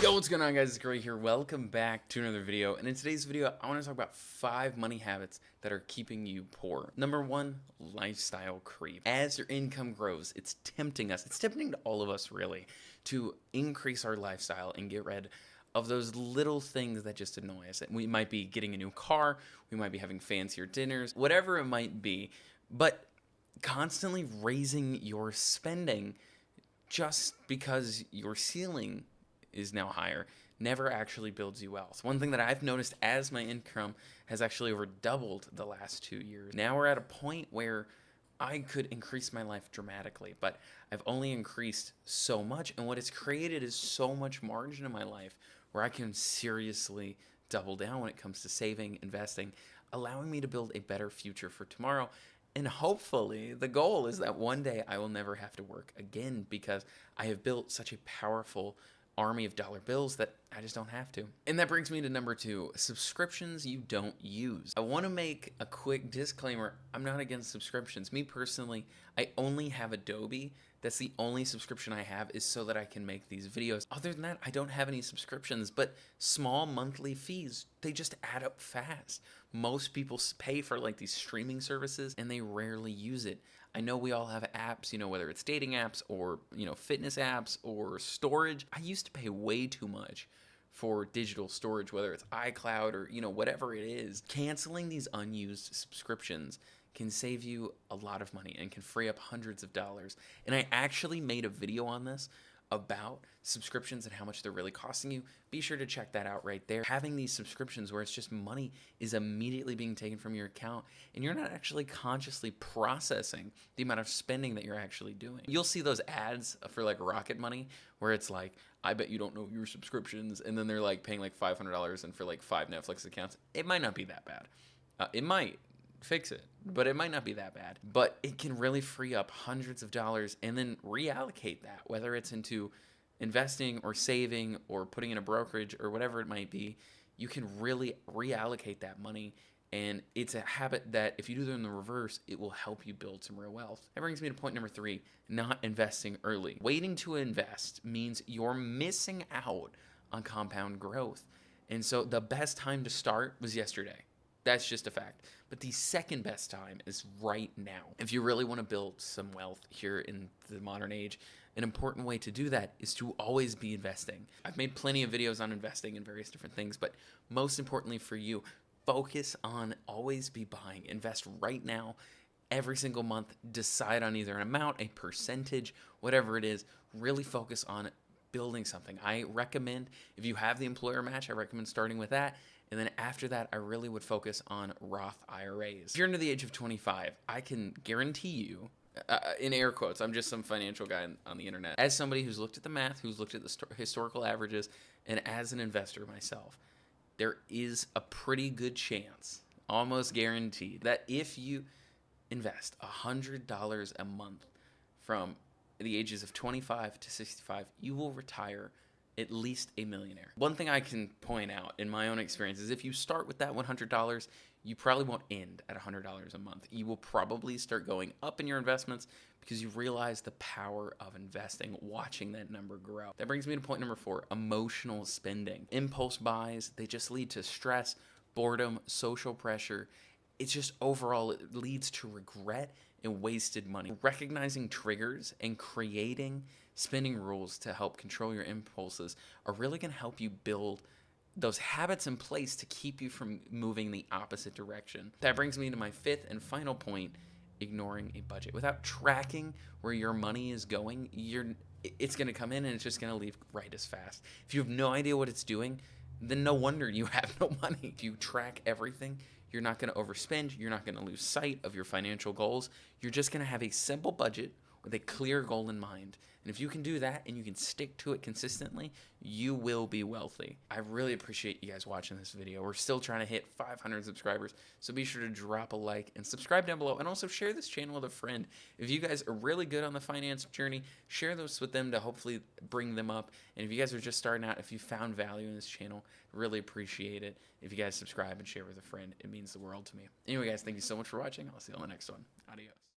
Yo, what's going on, guys? It's Gray here. Welcome back to another video. And in today's video, I want to talk about 5 money habits that are keeping you poor. Number 1, lifestyle creep. As your income grows, it's tempting us. It's tempting to all of us, really, to increase our lifestyle and get rid of those little things that just annoy us. We might be getting a new car. We might be having fancier dinners, whatever it might be. But constantly raising your spending just because your ceiling is now higher never actually builds you wealth. One thing that I've noticed as my income has actually over doubled the last 2 years. Now we're at a point where I could increase my life dramatically, but I've only increased so much, and what it's created is so much margin in my life where I can seriously double down when it comes to saving, investing, allowing me to build a better future for tomorrow. And hopefully the goal is that one day I will never have to work again because I have built such a powerful army of dollar bills that I just don't have to. And that brings me to number 2, subscriptions you don't use. I want to make a quick disclaimer. I'm not against subscriptions. Me personally, I only have Adobe. That's the only subscription I have, is so that I can make these videos. Other than that, I don't have any subscriptions, but small monthly fees, they just add up fast. Most people pay for like these streaming services and they rarely use it. I know we all have apps, whether it's dating apps or, fitness apps or storage. I used to pay way too much for digital storage, whether it's iCloud or, whatever it is. Canceling these unused subscriptions can save you a lot of money and can free up hundreds of dollars. And I actually made a video on this about subscriptions and how much they're really costing you. Be sure to check that out right there. Having these subscriptions where it's just money is immediately being taken from your account and you're not actually consciously processing the amount of spending that you're actually doing. You'll see those ads for like Rocket Money where it's like, I bet you don't know your subscriptions, and then they're like paying like $500 and for like 5 Netflix accounts. It might not be that bad. It might fix it, but it might not be that bad. But it can really free up hundreds of dollars and then reallocate that, whether it's into investing or saving or putting in a brokerage or whatever it might be. You can really reallocate that money, and it's a habit that if you do it in the reverse, it will help you build some real wealth. That brings me to point number 3, not investing early. Waiting to invest means you're missing out on compound growth. And so the best time to start was yesterday. That's just a fact. But the second best time is right now. If you really want to build some wealth here in the modern age, an important way to do that is to always be investing. I've made plenty of videos on investing and various different things, but most importantly for you, focus on always be buying. Invest right now, every single month. Decide on either an amount, a percentage, whatever it is. Really focus on building something. I recommend, if you have the employer match, I recommend starting with that. And then after that, I really would focus on Roth IRAs. If you're under the age of 25, I can guarantee you, in air quotes, I'm just some financial guy on the internet, as somebody who's looked at the math, who's looked at the historical averages, and as an investor myself, there is a pretty good chance, almost guaranteed, that if you invest $100 a month from the ages of 25 to 65, you will retire at least a millionaire. One thing I can point out in my own experience is if you start with that $100, you probably won't end at $100 a month. You will probably start going up in your investments because you realize the power of investing, watching that number grow. That brings me to point number 4, emotional spending. Impulse buys, they just lead to stress, boredom, social pressure. It's just overall, it leads to regret and wasted money. Recognizing triggers and creating spending rules to help control your impulses are really going to help you build those habits in place to keep you from moving the opposite direction. That brings me to my 5th and final point, ignoring a budget. Without tracking where your money is going, it's going to come in and it's just going to leave right as fast. If you have no idea what it's doing, then no wonder you have no money. If you track everything, you're not going to overspend. You're not going to lose sight of your financial goals. You're just going to have a simple budget with a clear goal in mind. And if you can do that and you can stick to it consistently, you will be wealthy. I really appreciate you guys watching this video. We're still trying to hit 500 subscribers, so be sure to drop a like and subscribe down below, and also share this channel with a friend. If you guys are really good on the finance journey, share those with them to hopefully bring them up. And if you guys are just starting out, if you found value in this channel, really appreciate it. If you guys subscribe and share with a friend, it means the world to me. Anyway, guys, thank you so much for watching. I'll see you on the next one. Adios.